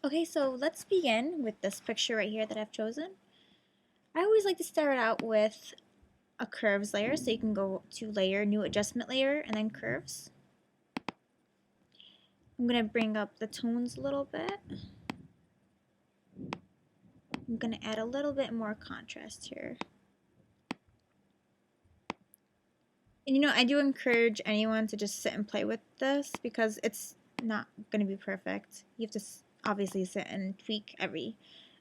Okay, so let's begin with this picture right here that I've chosen. I always like to start out with a curves layer, so you can go to layer, new adjustment layer, and then curves. I'm going to bring up the tones a little bit. I'm going to add a little bit more contrast here. And I do encourage anyone to just sit and play with this because it's not going to be perfect. You have to obviously sit and tweak every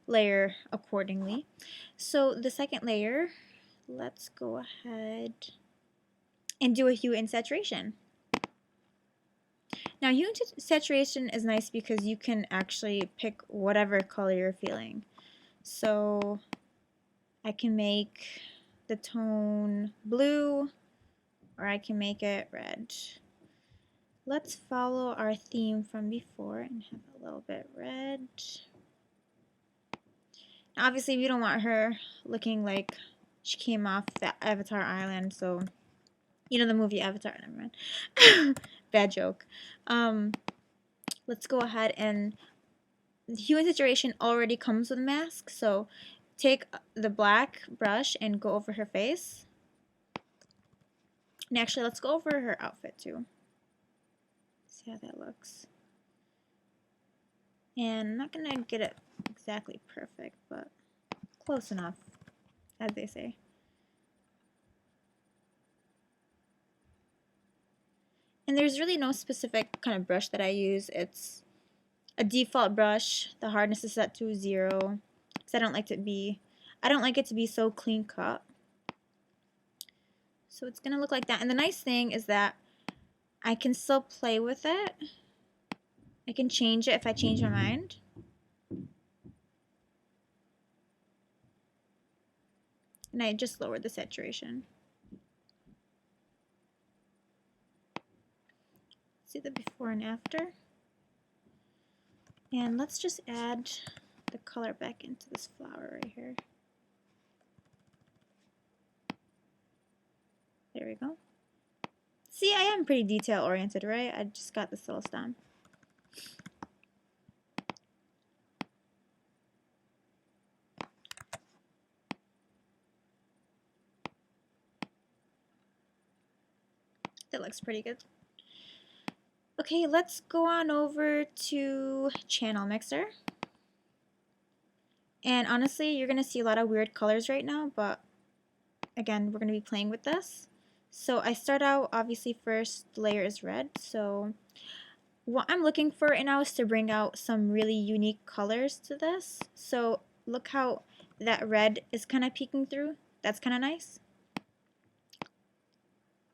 layer accordingly. So the second layer, let's go ahead and do a hue and saturation. Now, hue and saturation is nice because you can actually pick whatever color you're feeling. So I can make the tone blue, or I can make it red. Let's follow our theme from before and have a little bit red. Now, obviously, we don't want her looking like she came off the Avatar Island, so the movie Avatar, never mind. Bad joke. Let's go ahead, and the hue and saturation already comes with a mask, so take the black brush and go over her face. And actually, let's go over her outfit too. See how that looks. And I'm not going to get it exactly perfect, but close enough, as they say. And there's really no specific kind of brush that I use. It's a default brush. The hardness is set to 0 because I don't like it to be so clean cut. So it's going to look like that. And the nice thing is that I can still play with it. I can change it if I change my mind. And I just lowered the saturation. See the before and after. And let's just add the color back into this flower right here. There we go. See, I am pretty detail oriented, right? I just got this little stem. That looks pretty good. Okay, let's go on over to Channel Mixer. And honestly, you're going to see a lot of weird colors right now, but again, we're going to be playing with this. So I start out, obviously, first layer is red. So what I'm looking for right now is to bring out some really unique colors to this. So look how that red is kind of peeking through. That's kind of nice.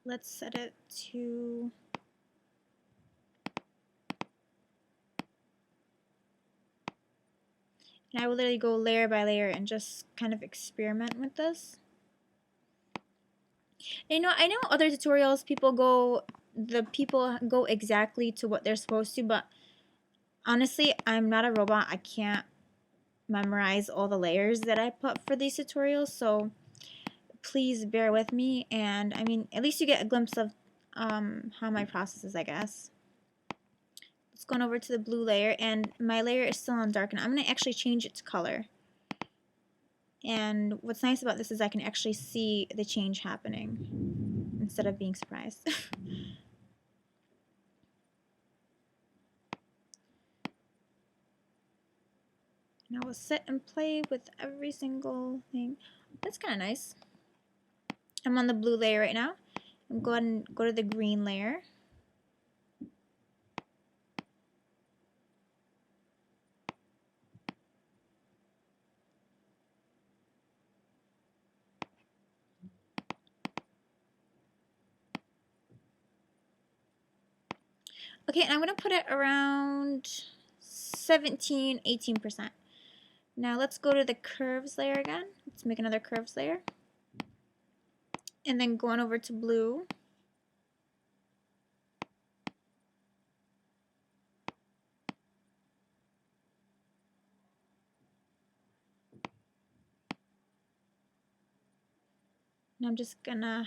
Let's set it to... And I will literally go layer by layer and just kind of experiment with this. And I know other tutorials the people go exactly to what they're supposed to, but honestly, I'm not a robot. I can't memorize all the layers that I put for these tutorials, so please bear with me. And I mean, at least you get a glimpse of how my process is, I guess. Let's go on over to the blue layer, and my layer is still on darken. I'm going to actually change it to color. And what's nice about this is I can actually see the change happening instead of being surprised. And I will sit and play with every single thing. That's kind of nice. I'm on the blue layer right now. I'm going to go to the green layer. Okay, and I'm going to put it around 17, 18%. Now let's go to the curves layer again. Let's make another curves layer. And then go on over to blue. And I'm just gonna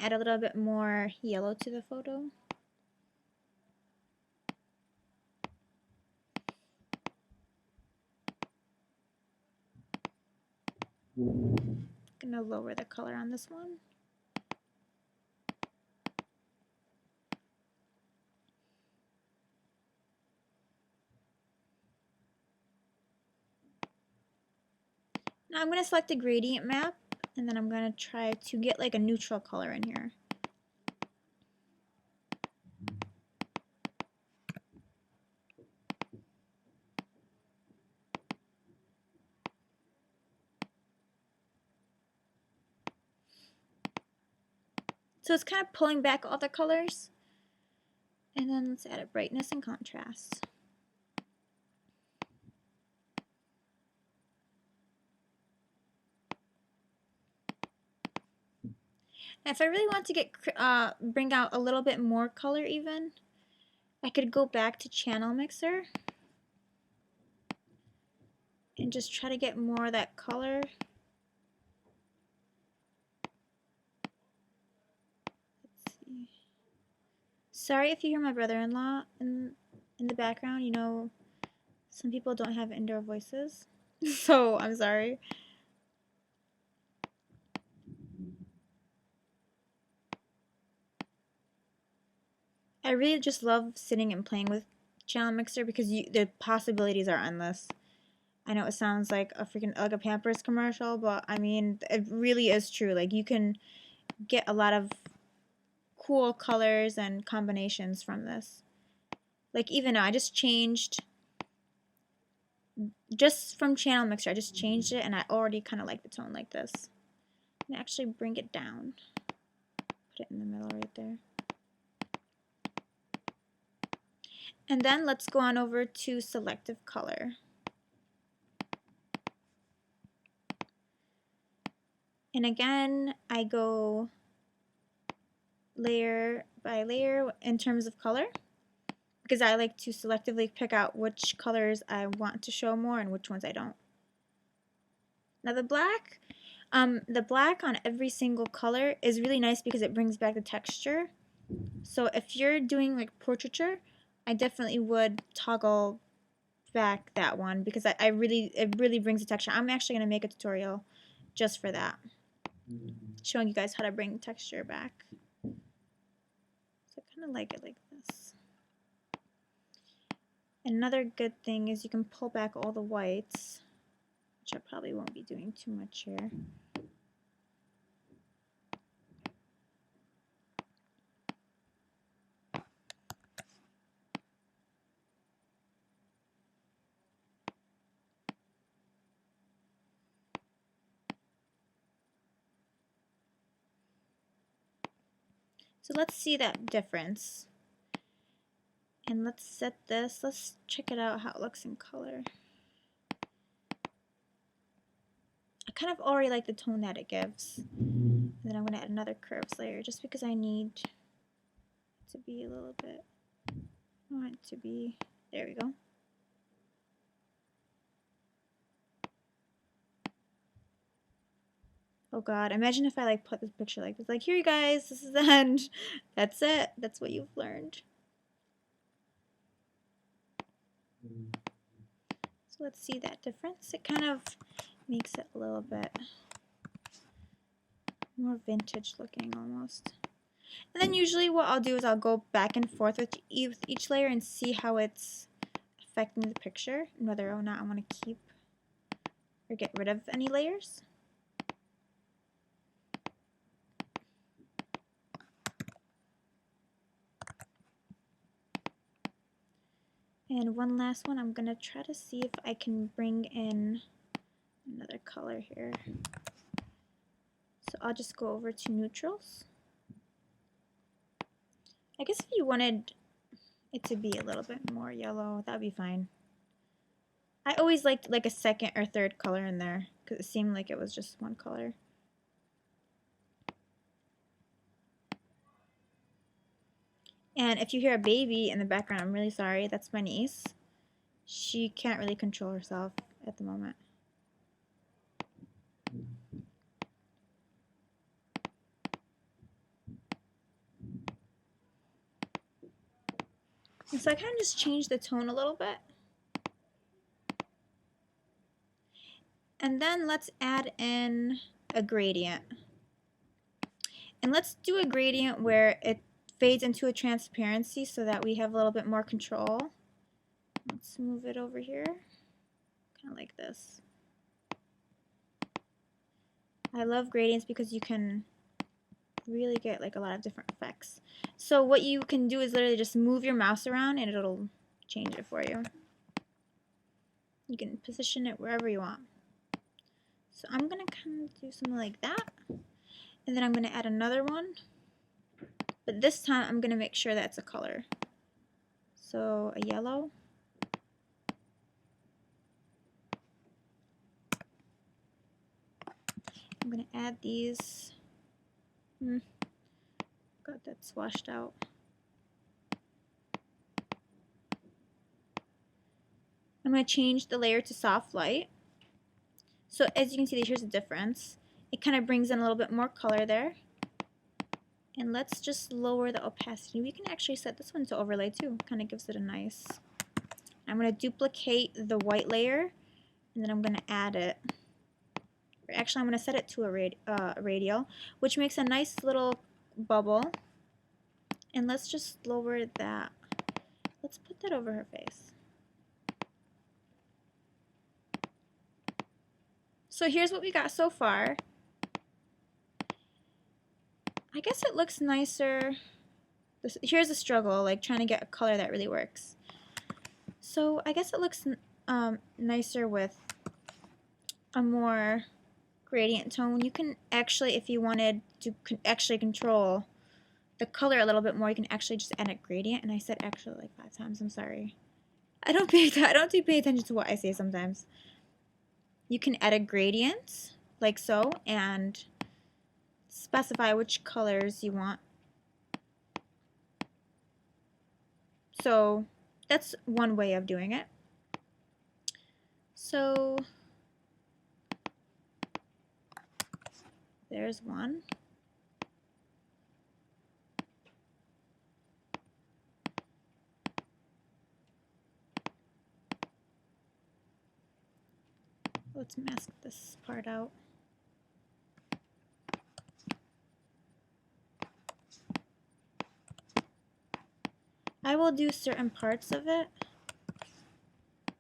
add a little bit more yellow to the photo. I'm gonna lower the color on this one. Now I'm gonna select a gradient map, and then I'm gonna try to get like a neutral color in here. So it's kind of pulling back all the colors. And then let's add a brightness and contrast. Now if I really want to get bring out a little bit more color even, I could go back to channel mixer and just try to get more of that color. Let's see. Sorry if you hear my brother-in-law in the background. You know, some people don't have indoor voices, so I'm sorry. I really just love sitting and playing with channel mixer because the possibilities are endless. I know it sounds like a Pampers commercial, but I mean it really is true. Like you can get a lot of cool colors and combinations from this. Like even now, I just changed just from channel mixer. I just changed it, and I already kind of like the tone like this. And actually bring it down. Put it in the middle right there. And then let's go on over to selective color. And again, I go layer by layer in terms of color because I like to selectively pick out which colors I want to show more and which ones I don't. Now the black on every single color is really nice because it brings back the texture. So if you're doing like portraiture, I definitely would toggle back that one because it really brings the texture. I'm actually going to make a tutorial just for that, showing you guys how to bring texture back. So I kind of like it like this. Another good thing is you can pull back all the whites, which I probably won't be doing too much here. So let's see that difference. And let's set this, let's check it out how it looks in color. I kind of already like the tone that it gives. And then I'm going to add another curves layer just because I need it to be a little bit, I want it to be, there we go. Oh god, imagine if I like put this picture like this, like here you guys, this is the end. That's it, that's what you've learned. So let's see that difference. It kind of makes it a little bit more vintage looking almost. And then usually what I'll do is I'll go back and forth with each layer and see how it's affecting the picture and whether or not I want to keep or get rid of any layers. And one last one, I'm going to try to see if I can bring in another color here. So I'll just go over to neutrals. I guess if you wanted it to be a little bit more yellow, that would be fine. I always liked like a second or third color in there because it seemed like it was just one color. And if you hear a baby in the background, I'm really sorry. That's my niece. She can't really control herself at the moment. And so I kind of just changed the tone a little bit. And then let's add in a gradient. And let's do a gradient where it fades into a transparency so that we have a little bit more control. Let's move it over here, kind of like this. I love gradients because you can really get like a lot of different effects. So what you can do is literally just move your mouse around and it'll change it for you. You can position it wherever you want. So I'm gonna kind of do something like that, and then I'm gonna add another one, but this time I'm gonna make sure that's a color. So a yellow. I'm gonna add these. God, that's washed out. I'm going to change the layer to soft light. So as you can see, here's the difference. It kind of brings in a little bit more color there. And let's just lower the opacity. We can actually set this one to overlay too. Kind of gives it a nice. I'm going to duplicate the white layer, and then I'm going to add it. Or actually, I'm going to set it to a radial, which makes a nice little bubble. And let's just lower that. Let's put that over her face. So here's what we got so far. I guess it looks nicer. Here's the struggle, like trying to get a color that really works. So I guess it looks nicer with a more gradient tone. You can actually, if you wanted to actually control the color a little bit more, you can actually just add a gradient. And I said actually like 5 times. I'm sorry. I don't pay attention to what I say sometimes. You can add a gradient like so and specify which colors you want. So that's one way of doing it. So there's one. Let's mask this part out. I will do certain parts of it,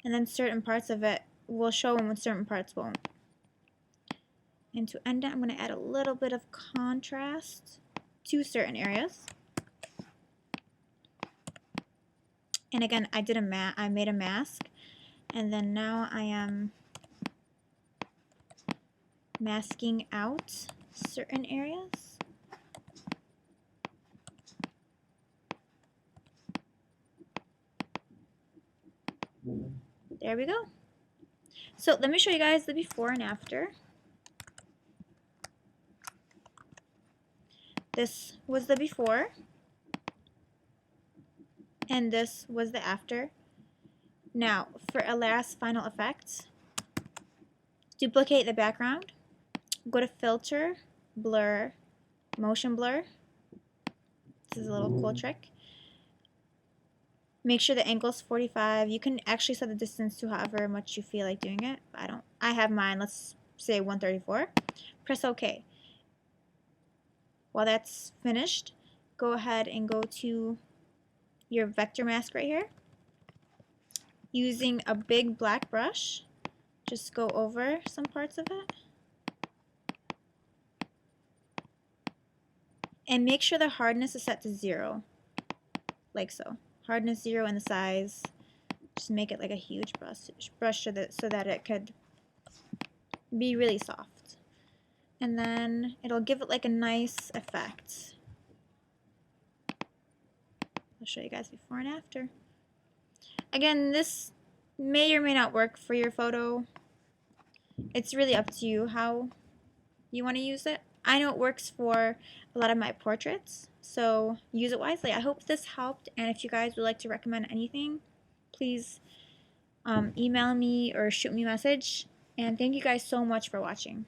and then certain parts of it will show and certain parts won't. And to end it, I'm going to add a little bit of contrast to certain areas. And again, I made a mask, and then now I am masking out certain areas. There we go. So let me show you guys the before and after. This was the before, and this was the after. Now, for a last final effect, duplicate the background, go to Filter, Blur, Motion Blur. This is a little cool trick. Make sure the angle is 45. You can actually set the distance to however much you feel like doing it. I have mine, let's say 134. Press OK. While that's finished, go ahead and go to your vector mask right here. Using a big black brush, just go over some parts of it. And make sure the hardness is set to 0, like so. Hardness 0 and the size. Just make it like a huge brush so that it could be really soft. And then it'll give it like a nice effect. I'll show you guys before and after. Again, this may or may not work for your photo. It's really up to you how you want to use it. I know it works for a lot of my portraits, so use it wisely. I hope this helped, and if you guys would like to recommend anything, please email me or shoot me a message. And thank you guys so much for watching.